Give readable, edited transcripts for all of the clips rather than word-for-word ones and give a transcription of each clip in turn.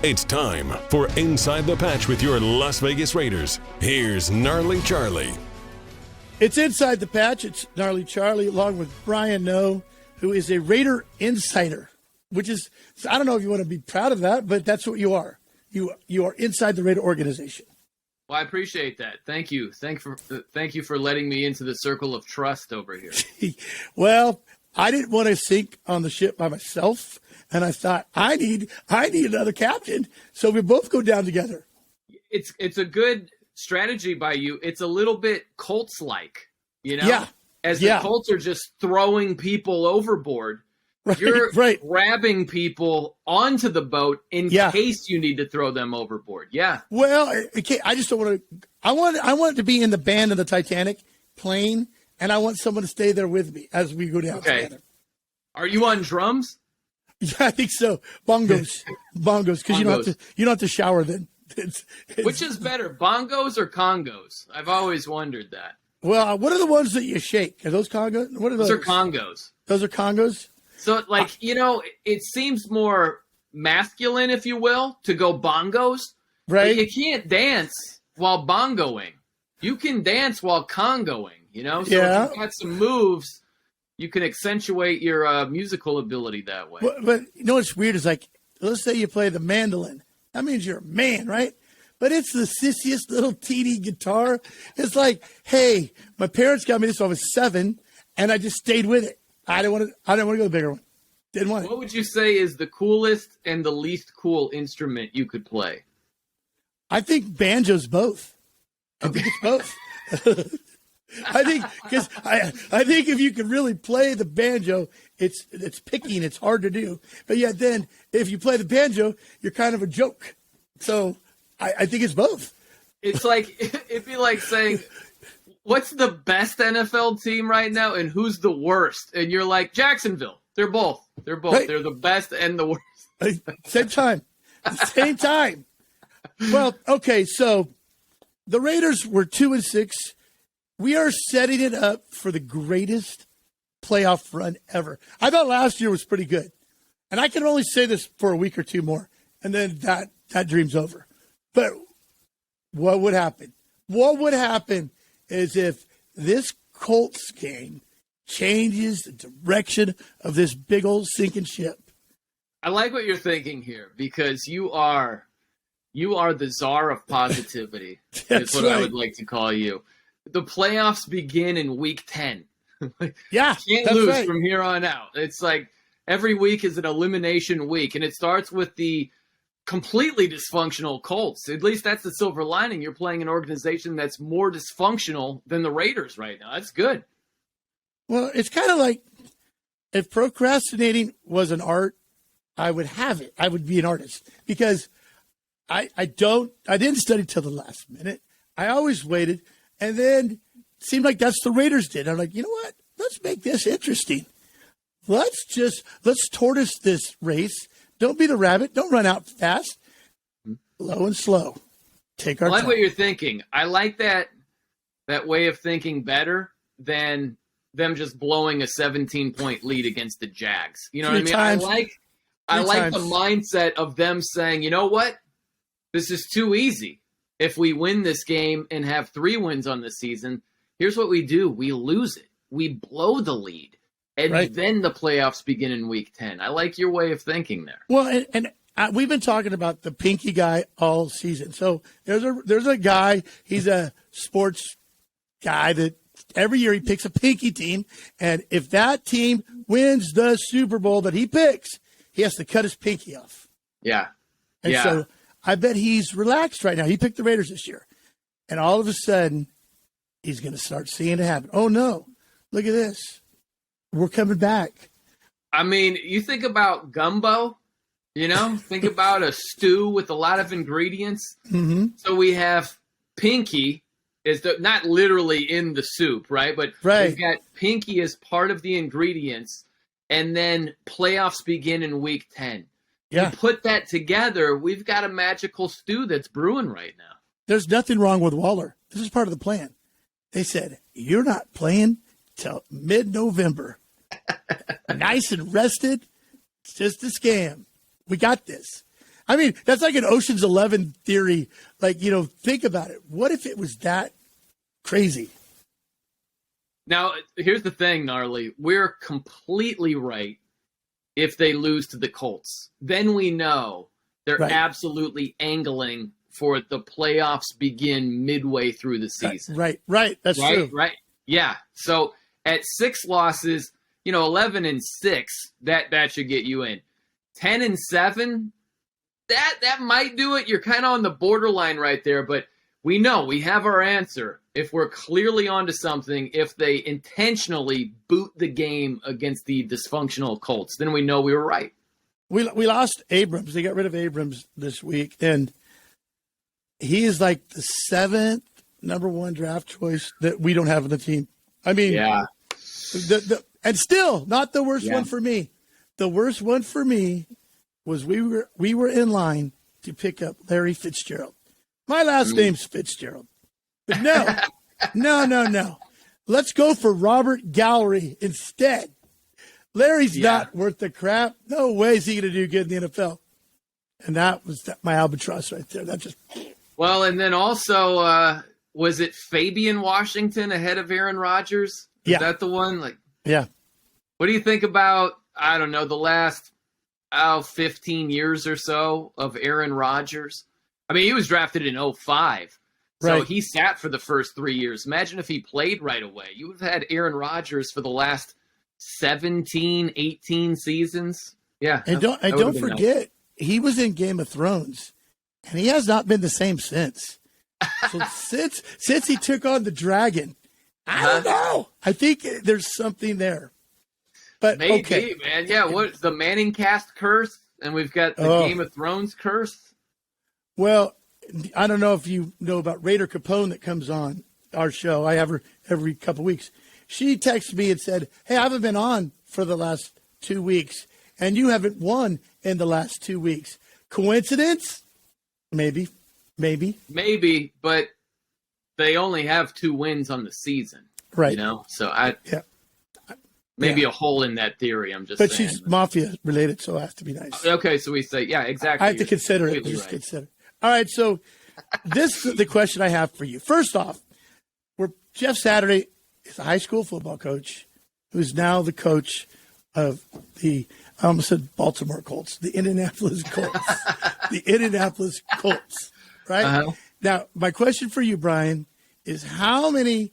It's time for Inside the Patch with your Las Vegas Raiders. Here's Gnarley Charley. It's Inside the Patch. It's Gnarley Charley along with Brian Noe, who is a Raider insider, which is, I don't know if you want to be proud of that, but that's what you are. You are inside the Raider organization. Well, I appreciate that. Thank you. Thank you for letting me into the circle of trust over here. Well, I didn't want to sink on the ship by myself, and I thought I need another captain, so we both go down together. It's a good strategy by you. It's a little bit Colts-like, you know? Yeah. As the Colts are just throwing people overboard, you're grabbing people onto the boat in case you need to throw them overboard. Yeah. Well, I just don't want to. I want to be in the band of the Titanic plane, and I want someone to stay there with me as we go down together. Are you on drums? Yeah, I think so. Bongos, because you don't have to shower then. Which is better, bongos or congos? I've always wondered that. Well, what are the ones that you shake? Are those congos? What are those? Those are congos. Those are congos? So, it seems more masculine, if you will, to go bongos. Right. But you can't dance while bongoing. You can dance while congoing, you know? So if you've got some moves, you can accentuate your musical ability that way. But you know what's weird is, like, let's say you play the mandolin. That means you're a man, right? But it's the sissiest little teeny guitar. It's like, hey, my parents got me this when I was 7, and I just stayed with it. I didn't want to go the bigger one. Didn't want it. What would you say is the coolest and the least cool instrument you could play? I think banjo's both. I think it's both. I think if you can really play the banjo, it's picky and it's hard to do. But yet then, if you play the banjo, you're kind of a joke. So I think it's both. It's like, it'd be like saying, what's the best NFL team right now and who's the worst? And you're like, Jacksonville. They're both. Right. They're the best and the worst. Same time. Well, okay, so the Raiders were 2-6. We are setting it up for the greatest playoff run ever. I thought last year was pretty good. And I can only say this for a week or two more, and then that dream's over. But what would happen? What would happen is if this Colts game changes the direction of this big old sinking ship. I like what you're thinking here, because you are the czar of positivity. That's what I would like to call you. The playoffs begin in week 10. Can't lose from here on out. It's like every week is an elimination week, and it starts with the completely dysfunctional Colts. At least that's the silver lining. You're playing an organization that's more dysfunctional than the Raiders right now. That's good. Well, it's kind of like if procrastinating was an art, I would have it. I would be an artist, because I didn't study till the last minute. I always waited, and then it seemed like that's the Raiders did. I'm like, you know what? Let's make this interesting. Let's tortoise this race. Don't be the rabbit. Don't run out fast. Low and slow. Take our time. I like what you're thinking. I like that way of thinking better than them just blowing a 17-point lead against the Jags. You know what I mean? I like the mindset of them saying, you know what? This is too easy. If we win this game and have 3 wins on the season, here's what we do. We lose it. We blow the lead. And then the playoffs begin in week 10. I like your way of thinking there. Well, and we've been talking about the pinky guy all season. So there's a guy, he's a sports guy that every year he picks a pinky team. And if that team wins the Super Bowl that he picks, he has to cut his pinky off. Yeah. And so I bet he's relaxed right now. He picked the Raiders this year. And all of a sudden, he's going to start seeing it happen. Oh, no. Look at this. We're coming back. I mean, you think about gumbo, think about a stew with a lot of ingredients. Mm-hmm. So we have pinky, not literally in the soup, right? But we've got pinky as part of the ingredients, and then playoffs begin in week 10. Yeah. You put that together, we've got a magical stew that's brewing right now. There's nothing wrong with Waller. This is part of the plan. They said, you're not playing till mid-November. Nice and rested. It's just a scam. We got this. I mean, that's like an Ocean's 11 theory. Like, think about it. What if it was that crazy? Now, here's the thing, Gnarly. We're completely right if they lose to the Colts. Then we know they're absolutely angling for the playoffs begin midway through the season. Right. That's true. Right. Yeah. So at 6 losses, 11-6, that should get you in. 10-7, that might do it. You're kind of on the borderline right there, but we know we have our answer. If we're clearly onto something, if they intentionally boot the game against the dysfunctional Colts, then we know we were right. We lost Abrams. They got rid of Abrams this week, and he is like the 7th number 1 draft choice that we don't have on the team. I mean, yeah. And still not the worst one for me. The worst one for me was we were in line to pick up Larry Fitzgerald. My last name's Fitzgerald. But no. Let's go for Robert Gallery instead. Larry's not worth the crap. No way is he going to do good in the NFL. And that was my albatross right there. Well, and then also, was it Fabian Washington ahead of Aaron Rodgers? Is that the one? Yeah. What do you think about, I don't know, the last 15 years or so of Aaron Rodgers? I mean, he was drafted in 2005. So he sat for the first 3 years. Imagine if he played right away. You would have had Aaron Rodgers for the last 17, 18 seasons. Yeah. And don't forget, he was in Game of Thrones, and he has not been the same since. So since he took on the dragon, I don't know. I think there's something there. But maybe, man. Yeah, what the Manning cast curse, and we've got the Game of Thrones curse. Well, I don't know if you know about Raider Capone that comes on our show. I have her every couple of weeks. She texted me and said, "Hey, I haven't been on for the last 2 weeks, and you haven't won in the last 2 weeks. Coincidence? Maybe. But they only have 2 wins on the season, right? So maybe a hole in that theory. I'm just. But saying. She's mafia related, so it has to be nice. Okay, so we say, exactly. I have to consider it. Just consider. All right, so this is the question I have for you. First off, Jeff Saturday is a high school football coach who's now the coach of I almost said Baltimore Colts, the Indianapolis Colts, right? Uh-huh. Now, my question for you, Brian, is how many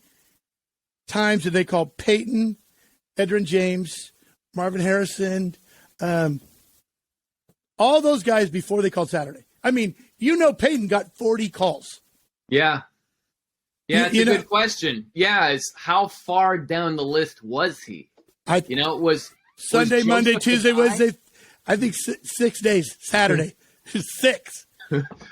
times did they call Peyton, Edgerrin James, Marvin Harrison, all those guys before they called Saturday? I mean, Peyton got 40 calls. Yeah. Yeah, it's a good question. Yeah, is how far down the list was he? It was Sunday, Monday, Tuesday, Wednesday. I think 6 days. Saturday, 6.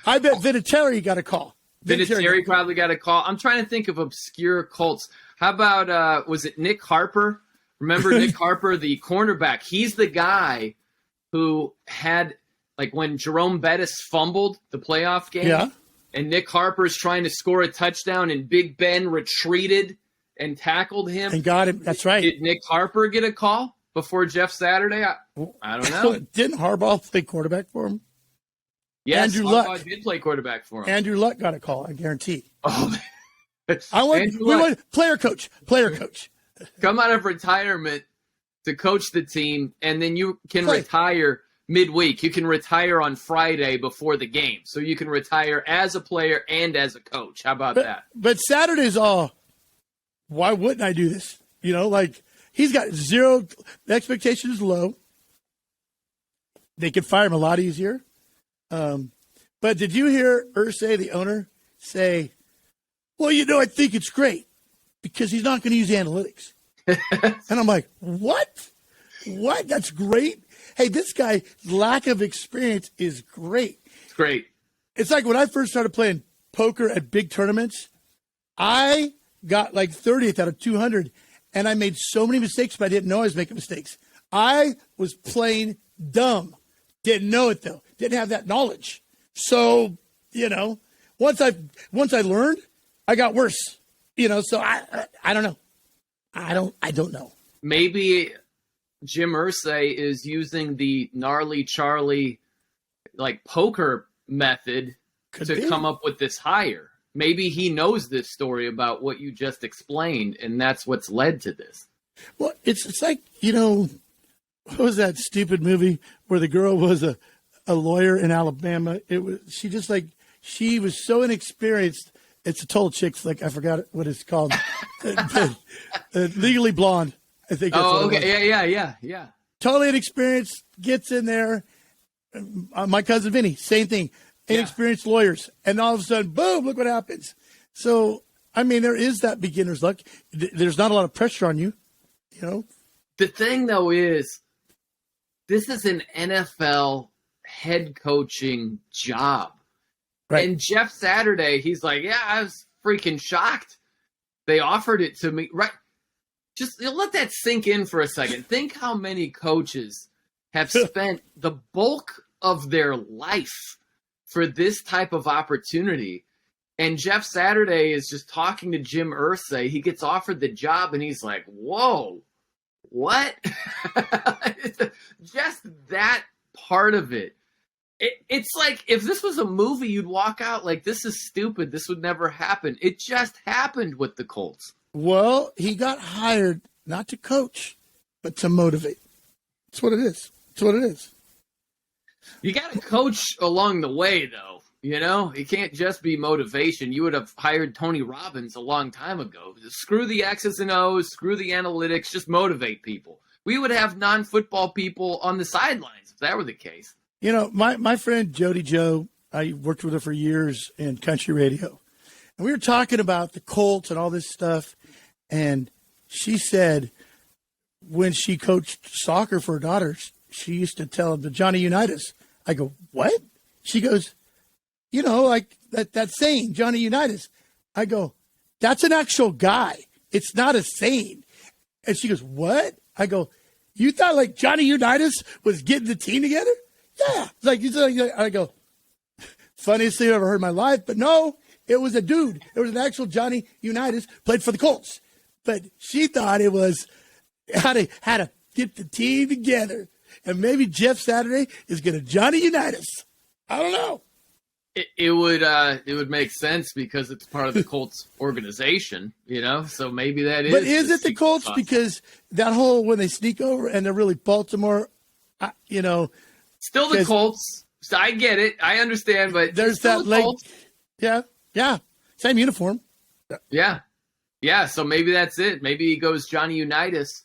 I bet Vinatieri got a call. Vinatieri probably got a call. I'm trying to think of obscure Colts. How about was it Nick Harper? Remember Nick Harper, the cornerback? He's the guy who had when Jerome Bettis fumbled the playoff game. Yeah. And Nick Harper's trying to score a touchdown, and Big Ben retreated and tackled him. And got him. That's right. Did Nick Harper get a call before Jeff Saturday? I don't know. Didn't Harbaugh play quarterback for him? Yes, Andrew Harbaugh Luck did play quarterback for him. Andrew Luck got a call, I guarantee. Oh, we want player coach. Come out of retirement to coach the team, and then you can retire midweek. You can retire on Friday before the game. So you can retire as a player and as a coach. How about that? But Saturday's why wouldn't I do this? He's got zero, the expectation is low. They could fire him a lot easier. But did you hear Irsay, the owner, say, well, I think it's great because he's not going to use analytics. And I'm like, what? That's great. Hey, this guy's lack of experience is great. It's great. It's like when I first started playing poker at big tournaments, I got 30th out of 200, and I made so many mistakes, but I didn't know I was making mistakes. I was playing dumb. Didn't know it, though. Didn't have that knowledge. So, once I learned, I got worse. So I don't know. I don't know. Maybe Jim Irsay is using the Gnarley Charley like poker method come up with this hire. Maybe he knows this story about what you just explained, and that's what's led to this. Well, it's like, what was that stupid movie where the girl was a lawyer in Alabama? She was so inexperienced. It's a total chick flick. I forgot what it's called. Legally Blonde, I think. That's what okay. Yeah. Totally inexperienced, gets in there. My cousin Vinny, same thing. Inexperienced lawyers. And all of a sudden, boom, look what happens. So, I mean, there is that beginner's luck. There's not a lot of pressure on you, The thing, though, is this is an NFL head coaching job. Right. And Jeff Saturday, he's like, yeah, I was freaking shocked. They offered it to me. Right. Just let that sink in for a second. Think how many coaches have spent the bulk of their life for this type of opportunity. And Jeff Saturday is just talking to Jim Irsay. He gets offered the job, and he's like, whoa, what? Just that part of it. It's like if this was a movie, you'd walk out like, this is stupid. This would never happen. It just happened with the Colts. Well, he got hired not to coach, but to motivate. That's what it is. You got to coach along the way, though. It can't just be motivation. You would have hired Tony Robbins a long time ago. Screw the X's and O's, screw the analytics, just motivate people. We would have non-football people on the sidelines if that were the case. My friend Jody Joe, I worked with her for years in country radio. And we were talking about the Colts and all this stuff. And she said when she coached soccer for her daughters, she used to tell them to Johnny Unitas. I go, what? She goes, like that saying, Johnny Unitas. I go, that's an actual guy. It's not a saying. And she goes, what? I go, you thought like Johnny Unitas was getting the team together? Yeah. I go, funniest thing I've ever heard in my life. But no, it was a dude. It was an actual Johnny Unitas, played for the Colts. But she thought it was how to get the team together. And maybe Jeff Saturday is going to Johnny Unitas. I don't know. It would make sense because it's part of the Colts organization, So maybe that is. But is it the Colts? Because that whole when they sneak over and they're really Baltimore, Still the Colts. So I get it. I understand, but there's that Colts. Yeah. Same uniform. Yeah. So maybe that's it. Maybe he goes Johnny Unitas.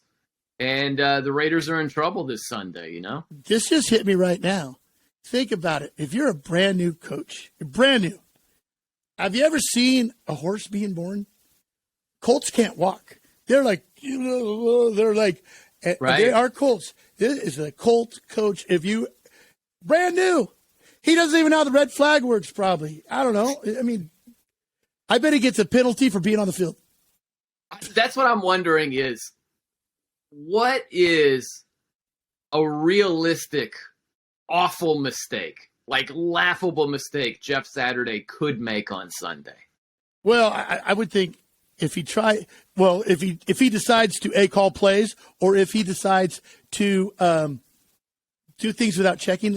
And the Raiders are in trouble this Sunday, This just hit me right now. Think about it. If you're a brand new coach, you're brand new. Have you ever seen a horse being born? Colts can't walk. They're like, right. They are Colts. This is a Colts coach. Brand new. He doesn't even know how the red flag works, probably. I don't know. I mean, I bet he gets a penalty for being on the field. That's what I'm wondering is, what is a realistic, awful mistake, like laughable mistake Jeff Saturday could make on Sunday? Well, I would think if he decides to call plays, or if he decides to do things without checking,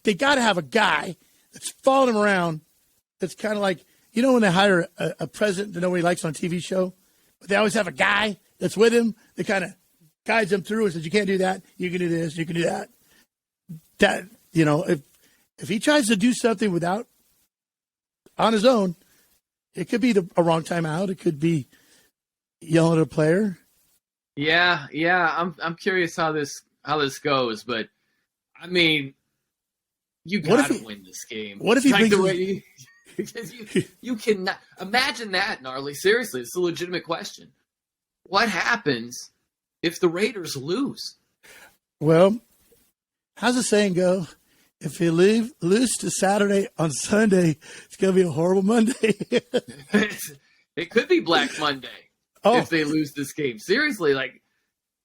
they got to have a guy that's following him around. That's kind of like, when they hire a president that nobody likes on a TV show, but they always have a guy that's with him that kind of guides him through and says, you can't do that. You can do this. You can do that. That, if he tries to do something without on his own, it could be a wrong timeout. It could be yelling at a player. Yeah. I'm curious how this goes, but I mean, you got to win this game. What if he brings because you cannot imagine that, Gnarly. Seriously, it's a legitimate question. What happens if the Raiders lose? Well, how's the saying go? If you lose to Saturday on Sunday, it's going to be a horrible Monday. It could be Black Monday if they lose this game. Seriously,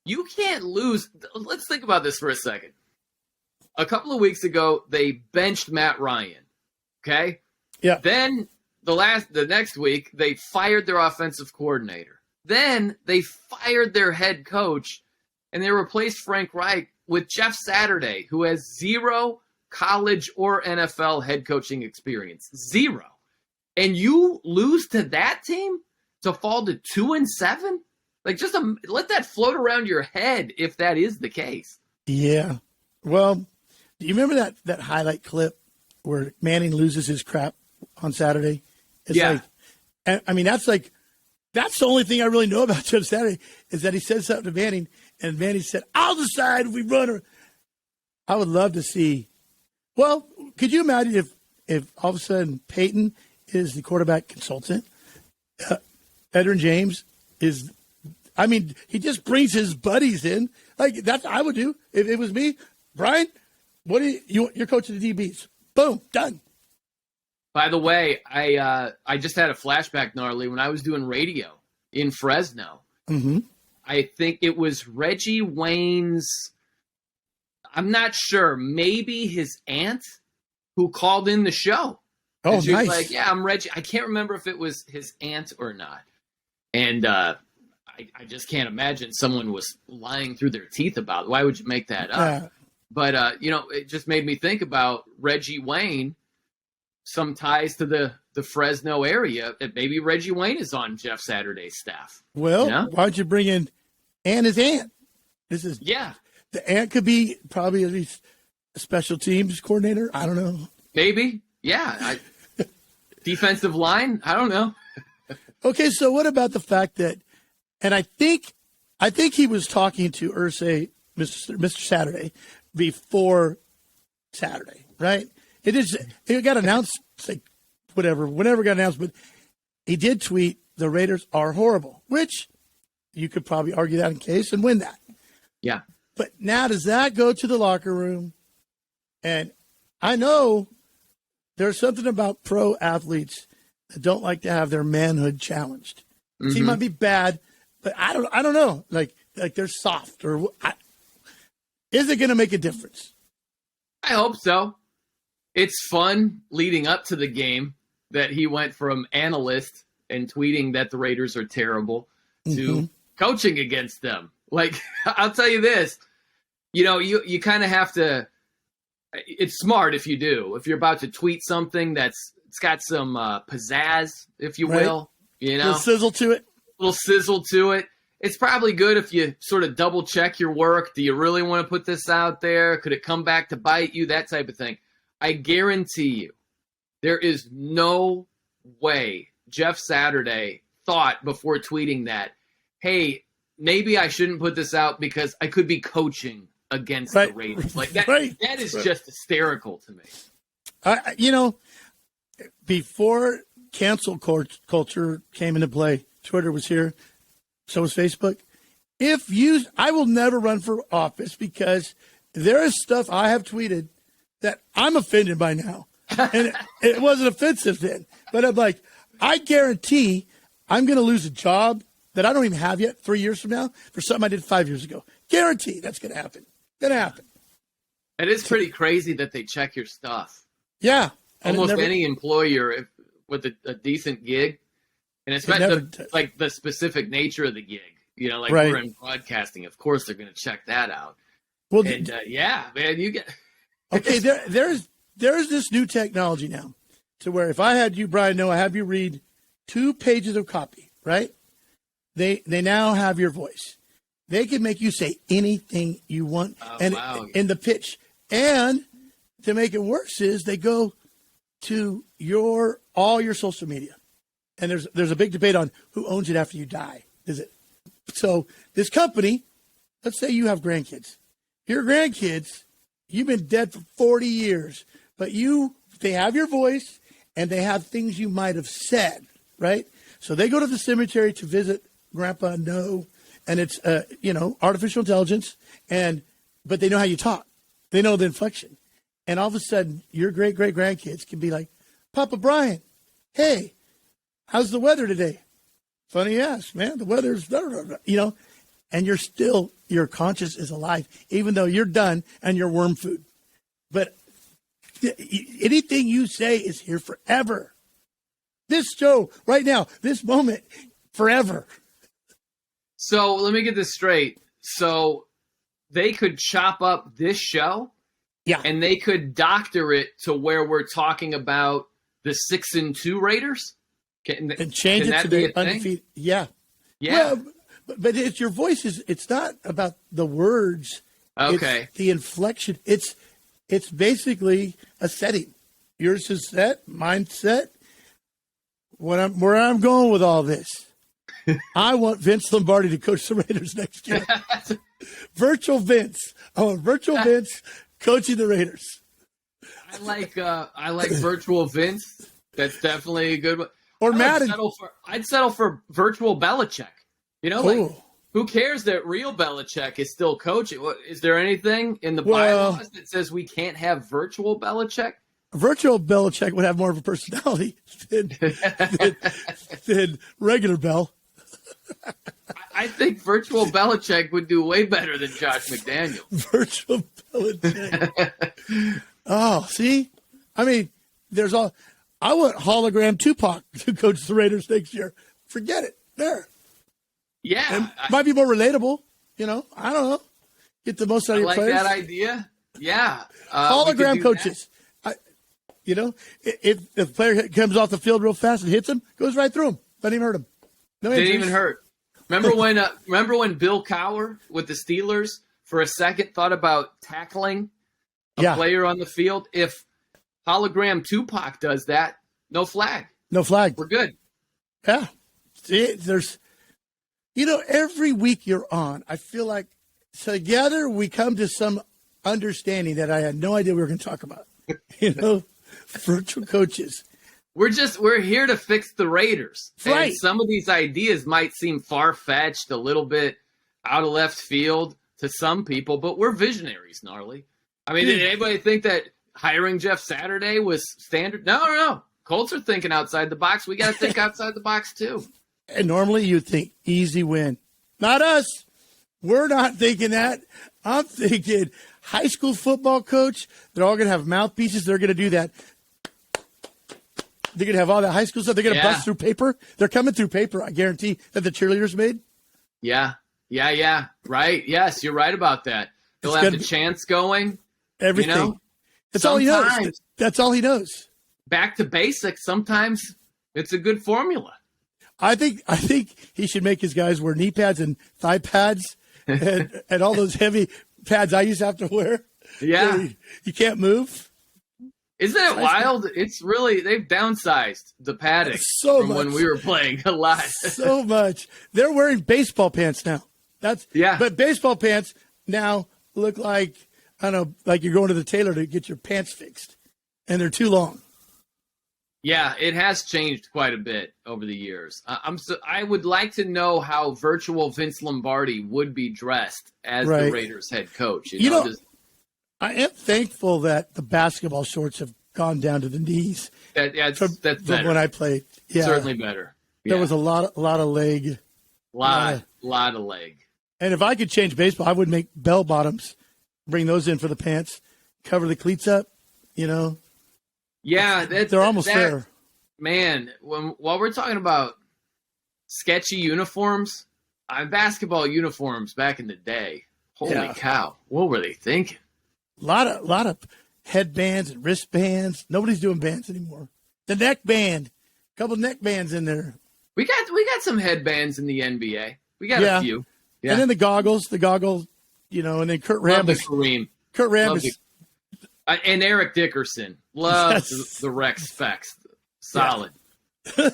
you can't lose. Let's think about this for a second. A couple of weeks ago, they benched Matt Ryan. Okay? Yeah. Then the next week, they fired their offensive coordinator. Then they fired their head coach, and they replaced Frank Reich with Jeff Saturday, who has 0 college or NFL head coaching experience. 0. And you lose to that team to fall to 2-7? Like, just let that float around your head if that is the case. Yeah. Well, do you remember that highlight clip where Manning loses his crap on Saturday? It's like, I mean, that's the only thing I really know about Jeff Saturday is that he said something to Manning, and Manning said, "I'll decide if we run or." I would love to see. Well, could you imagine if all of a sudden Peyton is the quarterback consultant, Edgerrin James is. I mean, he just brings his buddies in. Like, that's what I would do if it was me. Brian, what do you're coaching the DBs. Boom, done. By the way, I just had a flashback, Gnarly, when I was doing radio in Fresno. Mm-hmm. I think it was Reggie Wayne's, I'm not sure, maybe his aunt who called in the show. Oh, and she was nice. like, yeah, I'm Reggie. I can't remember if it was his aunt or not. And I just can't imagine someone was lying through their teeth about it. Why would you make that up? But, it just made me think about Reggie Wayne, some ties to the Fresno area. That maybe Reggie Wayne is on Jeff Saturday's staff. Well, why'd you bring in his aunt? The aunt could be probably at least a special teams coordinator. I don't know. Maybe. Yeah. Defensive line. I don't know. Okay. So what about the fact that, and I think he was talking to Irsay, Mr. Saturday, before Saturday, right? It got announced, like, whenever it got announced, but he did tweet, "The Raiders are horrible," which you could probably argue that in case and win that. Yeah. But now does that go to the locker room? And I know there's something about pro athletes that don't like to have their manhood challenged. Mm-hmm. It might be bad, but I don't know. Like they're soft is it going to make a difference? I hope so. It's fun leading up to the game that he went from analyst and tweeting that the Raiders are terrible to coaching against them. Like, I'll tell you this, you kind of have to, it's smart if you do. If you're about to tweet something it's got some pizzazz, if you will, A little sizzle to it. It's probably good if you sort of double check your work. Do you really want to put this out there? Could it come back to bite you? That type of thing. I guarantee you, there is no way Jeff Saturday thought before tweeting that, hey, maybe I shouldn't put this out because I could be coaching against the Raiders. Like that, that is just hysterical to me. Before cancel culture came into play, Twitter was here, so was Facebook. I will never run for office because there is stuff I have tweeted that I'm offended by now. And it wasn't offensive then. But I'm like, I guarantee I'm going to lose a job that I don't even have yet 3 years from now for something I did 5 years ago. Guarantee that's going to happen. It is pretty crazy that they check your stuff. Yeah. Almost any employer with a decent gig, and especially the specific nature of the gig. We're in broadcasting. Of course, they're going to check that out. Well, and man, you get okay. There's this new technology now, to where if I had you, Brian, I have you read 2 pages of copy, right? They now have your voice. They can make you say anything you want, in the pitch. And to make it worse is they go to all your social media, and there's a big debate on who owns it after you die. Is it so? This company, let's say you have grandkids. Your grandkids, you've been dead for 40 years, but they have your voice and they have things you might have said, right? So they go to the cemetery to visit Grandpa No, and it's artificial intelligence, but they know how you talk. They know the inflection. And all of a sudden, your great-great-grandkids can be like, "Papa Brian, hey, how's the weather today?" Funny you ask, man. The weather's, and your conscience is alive, even though you're done and you're worm food. But anything you say is here forever. This show right now, this moment, forever. So let me get this straight. So they could chop up this show Yeah. And they could doctor it to where we're talking about the 6-2 Raiders. And change it to the undefeated. Yeah. Yeah. Well, but it's your voice it's not about the words. Okay. It's the inflection. It's basically a setting. Yours is set, mine's set. Where I'm going with all this, I want Vince Lombardi to coach the Raiders next year. Virtual Vince. I want virtual Vince coaching the Raiders. I like virtual Vince. That's definitely a good one. Or Madden. I'd settle for virtual Belichick. Who cares that real Belichick is still coaching? Is there anything in the bylaws that says we can't have virtual Belichick? Virtual Belichick would have more of a personality than regular Bell. I think virtual Belichick would do way better than Josh McDaniels. Virtual Belichick. Oh, see? I mean, I want hologram Tupac to coach the Raiders next year. Forget it. There. Yeah. It might be more relatable. I don't know. Get the most out of your players. I like that idea. Yeah. Hologram coaches. If the player comes off the field real fast and hits him, goes right through him. Doesn't even hurt him. No injuries. Didn't even hurt. Remember when Bill Cowher with the Steelers for a second thought about tackling a player on the field? If hologram Tupac does that, no flag. No flag. We're good. Yeah. See, every week you're on, I feel like together we come to some understanding that I had no idea we were going to talk about. Virtual coaches. We're here to fix the Raiders. Right. And some of these ideas might seem far-fetched, a little bit out of left field to some people, but we're visionaries, Gnarly. I mean, did anybody think that hiring Jeff Saturday was standard? No. Colts are thinking outside the box. We got to think outside the box, too. And normally you'd think easy win. Not us. We're not thinking that. I'm thinking high school football coach. They're all going to have mouthpieces. They're going to do that. They're going to have all that high school stuff. They're going to bust through paper. They're coming through paper, I guarantee, that the cheerleaders made. Yeah. Right. Yes, you're right about that. They'll have the chants going. Everything. That's all he knows. That's all he knows. Back to basics. Sometimes it's a good formula. I think he should make his guys wear knee pads and thigh pads and all those heavy pads I used to have to wear. Yeah. You can't move. Isn't it wild? It's really, they've downsized the padding so from much. When we were playing a lot. So much. They're wearing baseball pants now. But baseball pants now look like, I don't know, like you're going to the tailor to get your pants fixed. And they're too long. Yeah, it has changed quite a bit over the years. I would like to know how virtual Vince Lombardi would be dressed as the Raiders head coach. I am thankful that the basketball shorts have gone down to the knees. That's from when I played. Yeah, certainly better. Yeah. There was a lot of leg. Lot of leg. And if I could change baseball, I would make bell bottoms, bring those in for the pants, cover the cleats up. Yeah, they're almost there. Man, while we're talking about sketchy uniforms, basketball uniforms back in the day. Holy cow! What were they thinking? A lot of headbands and wristbands. Nobody's doing bands anymore. The neck band, a couple neck bands in there. We got some headbands in the NBA. We got a few. Yeah. And then the goggles, and then Kurt Rambis. Kurt Rambis. And Eric Dickerson. Love the Rex specs. Solid. Yeah.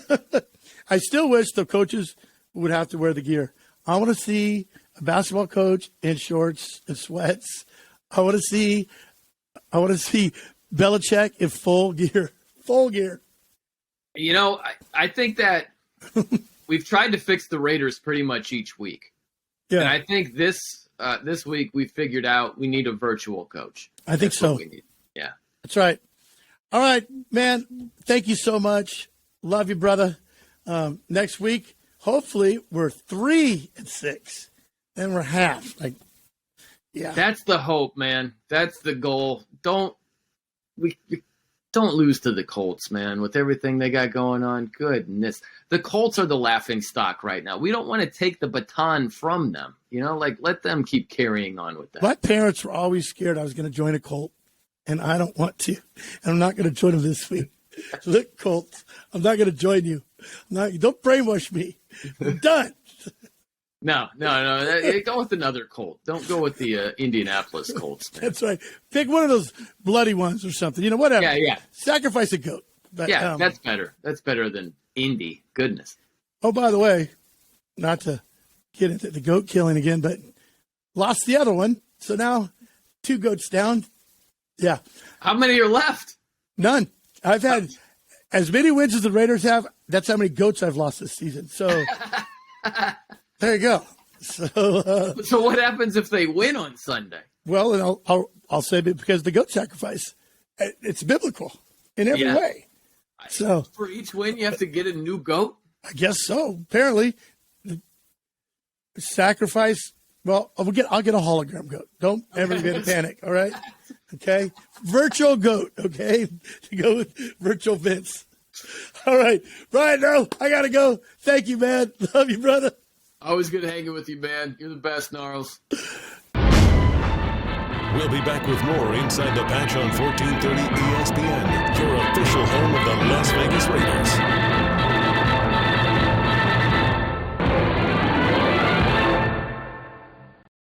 I still wish the coaches would have to wear the gear. I want to see a basketball coach in shorts and sweats. I want to see Belichick in full gear. Full gear. I think that we've tried to fix the Raiders pretty much each week. Yeah. And I think this week we figured out we need a virtual coach. I think so. Yeah. That's right. All right, man. Thank you so much. Love you, brother. Next week, hopefully, we're 3-6. Then we're half. Yeah. That's the hope, man. That's the goal. Don't lose to the Colts, man, with everything they got going on. Goodness. The Colts are the laughing stock right now. We don't want to take the baton from them. Let them keep carrying on with that. My parents were always scared I was going to join a cult. and I don't want to. And I'm not going to join them this week. Look, Colts, I'm not going to join you. Don't brainwash me. I'm done. No. Go with another Colt. Don't go with the Indianapolis Colts. Man. That's right. Pick one of those bloody ones or something. Whatever. Yeah. Sacrifice a goat. But, that's better. That's better than Indy. Goodness. Oh, by the way, not to get into the goat killing again, but lost the other one. So now 2 goats down. Yeah. How many are left? None. I've had as many wins as the Raiders have. That's how many goats I've lost this season. So there you go. So what happens if they win on Sunday? Well, and I'll say because the goat sacrifice, it's biblical in every way. So for each win, you have to get a new goat? I guess so. Apparently, the sacrifice. Well, I'll get a hologram goat. Don't ever get a panic. All right. Okay. Virtual goat. Okay. To go with virtual Vince. All right. Brian, no, I got to go. Thank you, man. Love you, brother. Always good hanging with you, man. You're the best, Gnarls. We'll be back with more Inside the Patch on 1430 ESPN, your official home of the Las Vegas Raiders.